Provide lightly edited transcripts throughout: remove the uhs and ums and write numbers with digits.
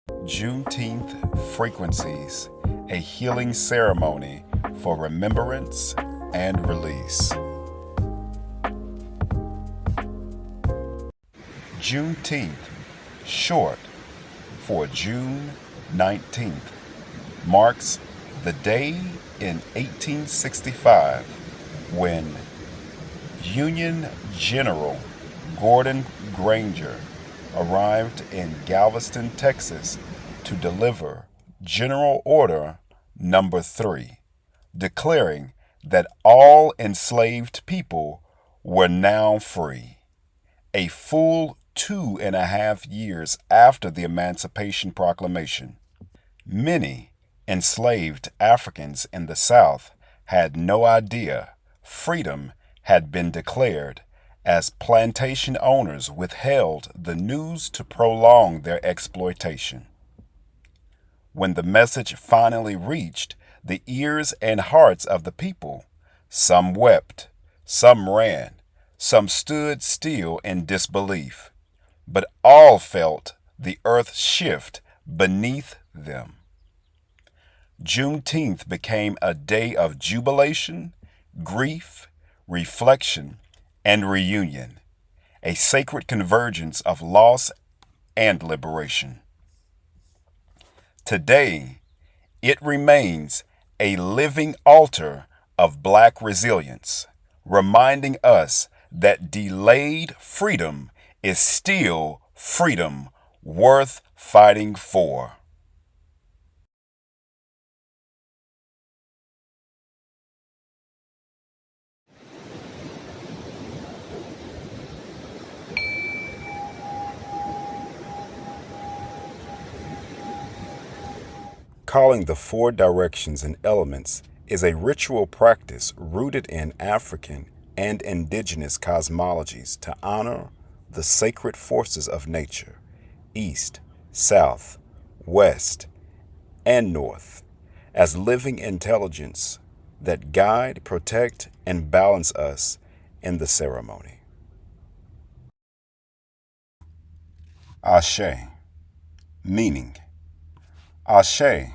Juneteenth Frequencies, a healing ceremony for remembrance and release. Juneteenth, short for June 19th, marks the day in 1865 when Union General Gordon Granger arrived in Galveston, Texas to deliver General Order Number 3, declaring that all enslaved people were now free. A full 2.5 years after the Emancipation Proclamation, many enslaved Africans in the South had no idea freedom had been declared, as plantation owners withheld the news to prolong their exploitation. When the message finally reached the ears and hearts of the people, some wept, some ran, some stood still in disbelief, but all felt the earth shift beneath them. Juneteenth became a day of jubilation, grief, reflection, and reunion, a sacred convergence of loss and liberation. Today, it remains a living altar of Black resilience, reminding us that delayed freedom is still freedom worth fighting for. Calling the four directions and elements is a ritual practice rooted in African and indigenous cosmologies to honor the sacred forces of nature, east, south, west, and north, as living intelligence that guide, protect, and balance us in the ceremony. Ashe, meaning. Ashe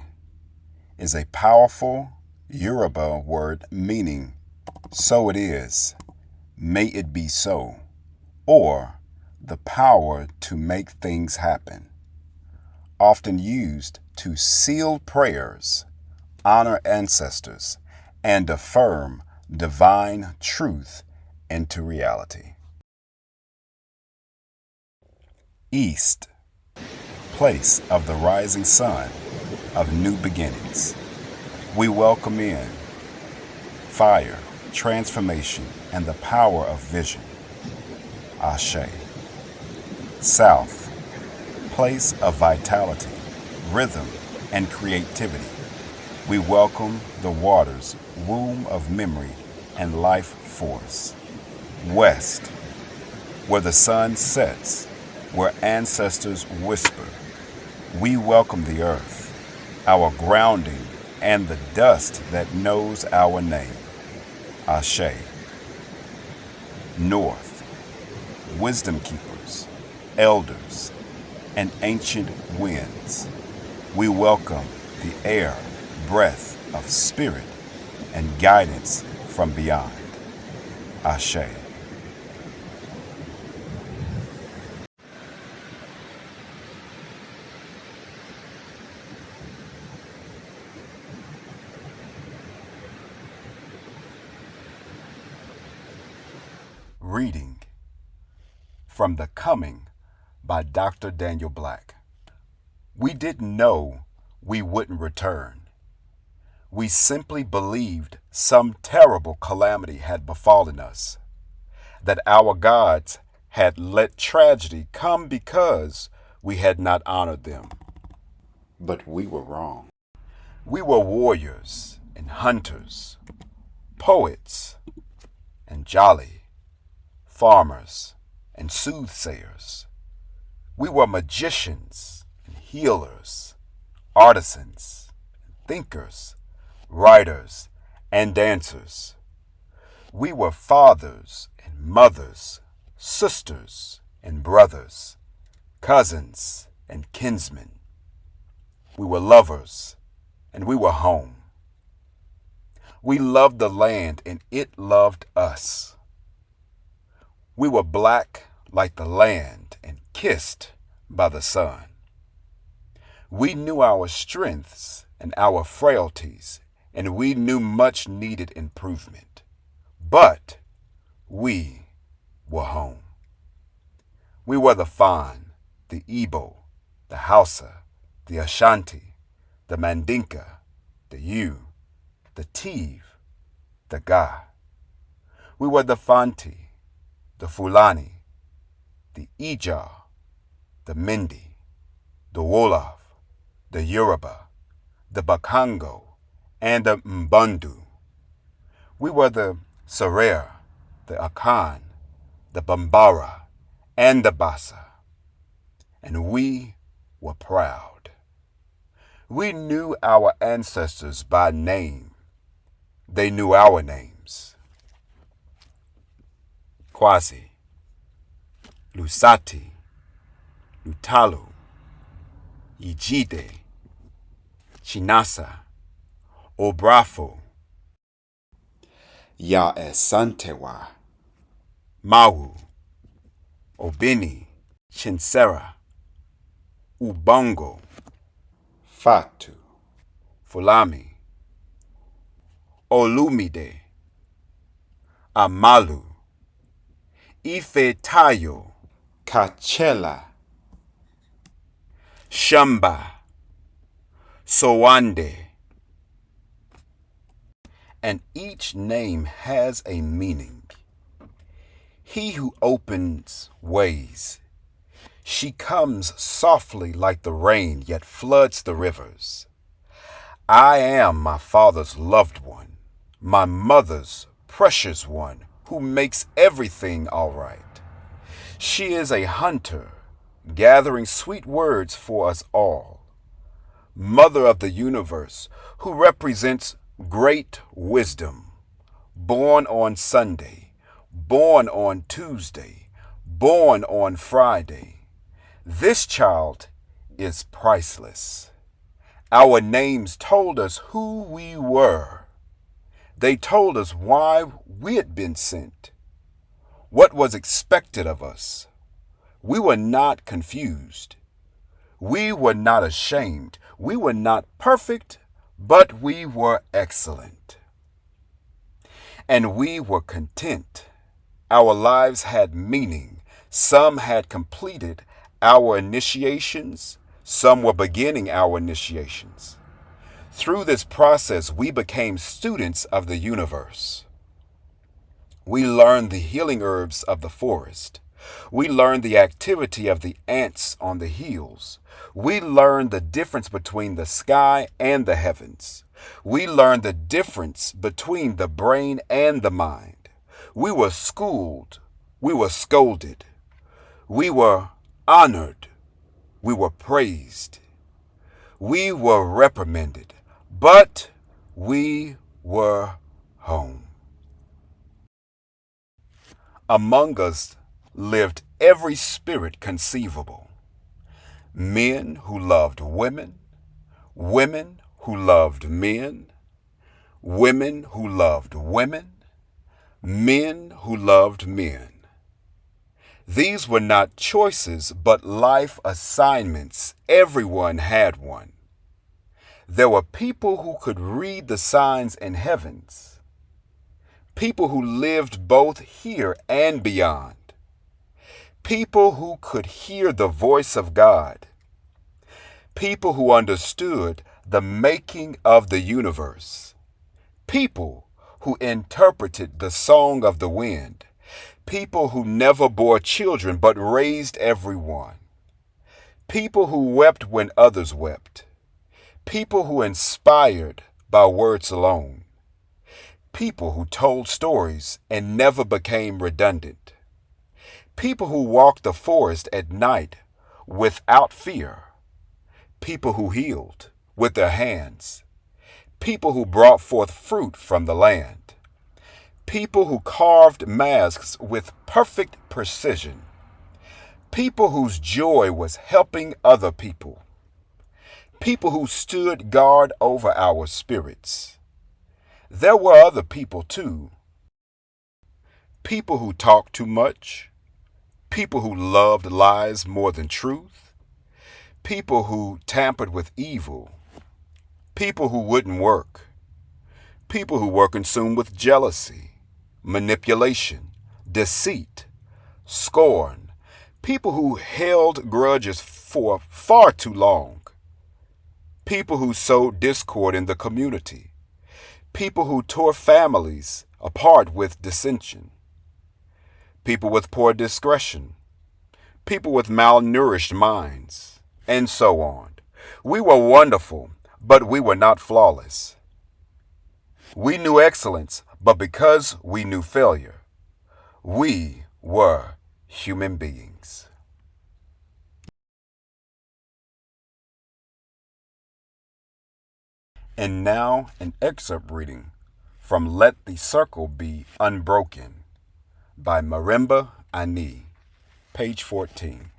is a powerful Yoruba word meaning "so it is," "may it be so," or the power to make things happen, often used to seal prayers, honor ancestors, and affirm divine truth into reality. East, place of the rising sun, of new beginnings. We welcome in fire, transformation, and the power of vision. Ashe. South, place of vitality, rhythm, and creativity. We welcome the waters, womb of memory and life force. West, where the sun sets, where ancestors whisper. We welcome the earth, our grounding, and the dust that knows our name. Ashe. North, wisdom keepers, elders, and ancient winds. We welcome the air, breath of spirit, and guidance from beyond. Ashe. Reading from The Coming by Dr. Daniel Black. We didn't know we wouldn't return. We simply believed some terrible calamity had befallen us, that our gods had let tragedy come because we had not honored them. But we were wrong. We were warriors and hunters, poets and jolly, farmers and soothsayers. We were magicians and healers, artisans and thinkers, writers and dancers. We were fathers and mothers, sisters and brothers, cousins and kinsmen, We were lovers, and we were home. We loved the land, and it loved us. We were black like the land and kissed by the sun. We knew our strengths and our frailties, and we knew much needed improvement. But we were home. We were the Fan, the Igbo, the Hausa, the Ashanti, the Mandinka, the Yu, the Tiv, the Ga. We were the Fanti, the Fulani, the Ija, the Mindi, the Wolof, the Yoruba, the Bakongo, and the Mbundu. We were the Serer, the Akan, the Bambara, and the Bassa. And we were proud. We knew our ancestors by name. They knew our names. Kwasi, Lusati, Lutalu, Ijide, Chinasa, Obrafo, Ya Esantewa, Mawu, Obini, Chinsera, Ubongo, Fatu, Fulami, Olumide, Amalu, Ife Tayo, Kachela, Shamba, Sowande. And each name has a meaning. He who opens ways. She comes softly like the rain, yet floods the rivers. I am my father's loved one, my mother's precious one, who makes everything all right. She is a hunter, gathering sweet words for us all. Mother of the universe, who represents great wisdom, born on Sunday, born on Tuesday, born on Friday. This child is priceless. Our names told us who we were. They told us why we had been sent, what was expected of us. We were not confused. We were not ashamed. We were not perfect, but we were excellent. And we were content. Our lives had meaning. Some had completed our initiations. Some were beginning our initiations. Through this process, we became students of the universe. We learned the healing herbs of the forest. We learned the activity of the ants on the hills. We learned the difference between the sky and the heavens. We learned the difference between the brain and the mind. We were schooled. We were scolded. We were honored. We were praised. We were reprimanded. But we were home. Among us lived every spirit conceivable. Men who loved women, women who loved men, women who loved women, men who loved men. These were not choices, but life assignments. Everyone had one. There were people who could read the signs in heavens, people who lived both here and beyond, people who could hear the voice of God, people who understood the making of the universe, people who interpreted the song of the wind, people who never bore children but raised everyone, people who wept when others wept, people who inspired by words alone, people who told stories and never became redundant, people who walked the forest at night without fear, people who healed with their hands, people who brought forth fruit from the land, people who carved masks with perfect precision, people whose joy was helping other people, people who stood guard over our spirits. There were other people too. People who talked too much. People who loved lies more than truth. People who tampered with evil. People who wouldn't work. People who were consumed with jealousy, manipulation, deceit, scorn. People who held grudges for far too long. People who sowed discord in the community. People who tore families apart with dissension. People with poor discretion. People with malnourished minds, and so on. We were wonderful, but we were not flawless. We knew excellence, but because we knew failure, we were human beings. And now an excerpt reading from Let the Circle Be Unbroken by Marimba Ani, page 14.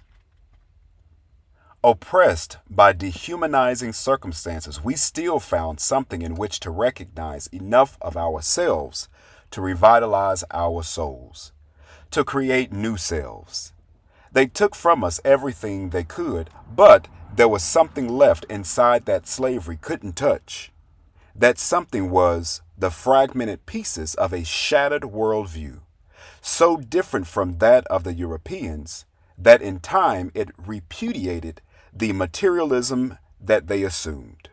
Oppressed by dehumanizing circumstances, we still found something in which to recognize enough of ourselves to revitalize our souls, to create new selves. They took from us everything they could, but there was something left inside that slavery couldn't touch. That something was the fragmented pieces of a shattered worldview, so different from that of the Europeans that in time it repudiated the materialism that they assumed.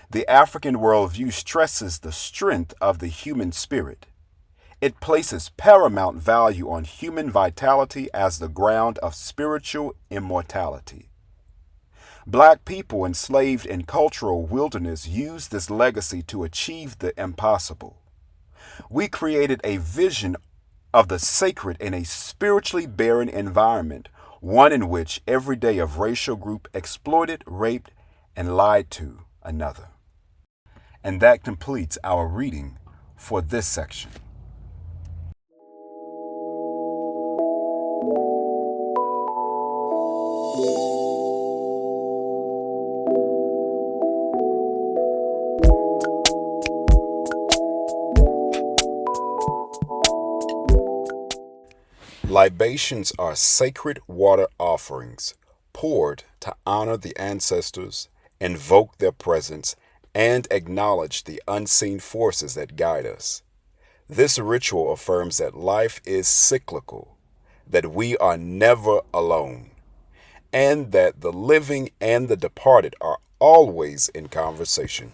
The African worldview stresses the strength of the human spirit. It places paramount value on human vitality as the ground of spiritual immortality. Black people enslaved in cultural wilderness used this legacy to achieve the impossible. We created a vision of the sacred in a spiritually barren environment, one in which every day of racial group exploited, raped, and lied to another. And that completes our reading for this section. Libations are sacred water offerings poured to honor the ancestors, invoke their presence, and acknowledge the unseen forces that guide us. This ritual affirms that life is cyclical, that we are never alone, and that the living and the departed are always in conversation.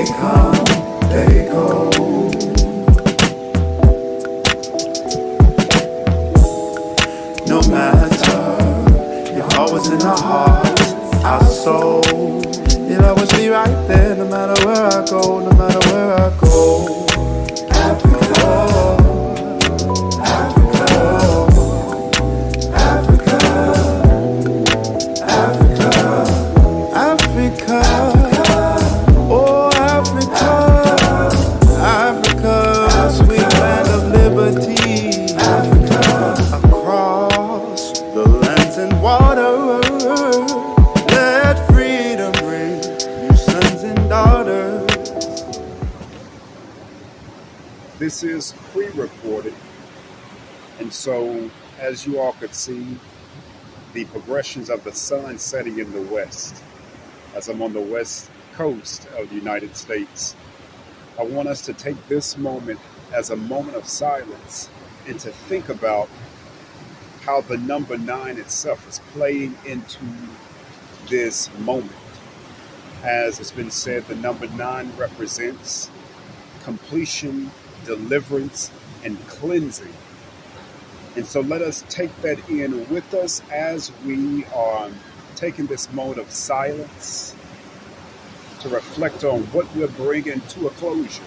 they come, they go. No matter, you're always in our hearts, our soul. You'll always be right there, no matter where I go, no matter where I go. Africa. This is pre-recorded, and so as you all could see, the progressions of the sun setting in the west, as I'm on the west coast of the United States, I want us to take this moment as a moment of silence and to think about how the number 9 itself is playing into this moment. As it's been said, the number 9 represents completion, deliverance, and cleansing. And so let us take that in with us as we are taking this mode of silence to reflect on what we're bringing to a closure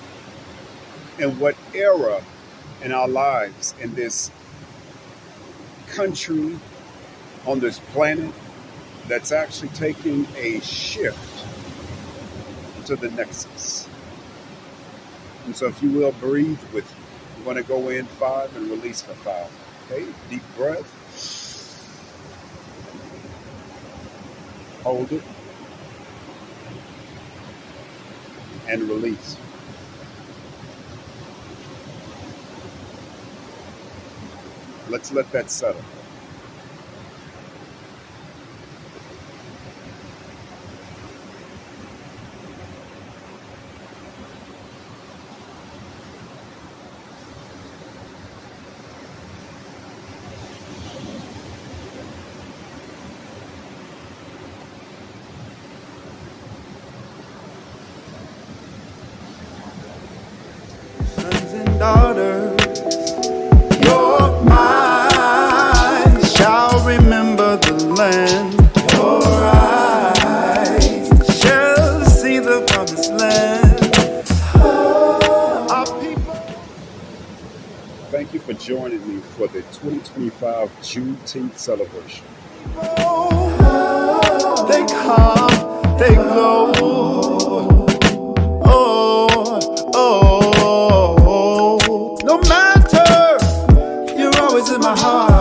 and what era in our lives, in this country, on this planet, that's actually taking a shift to the nexus. And so if you will, breathe with me. We're going to go in 5 and release for 5. Okay, deep breath. Hold it. And release. Let's let that settle. Daughters, your mind shall remember the land. Your eyes shall see the promised land. Our people. Thank you for joining me for the 2025 Juneteenth celebration. They come, they go. No matter, you're always in my heart.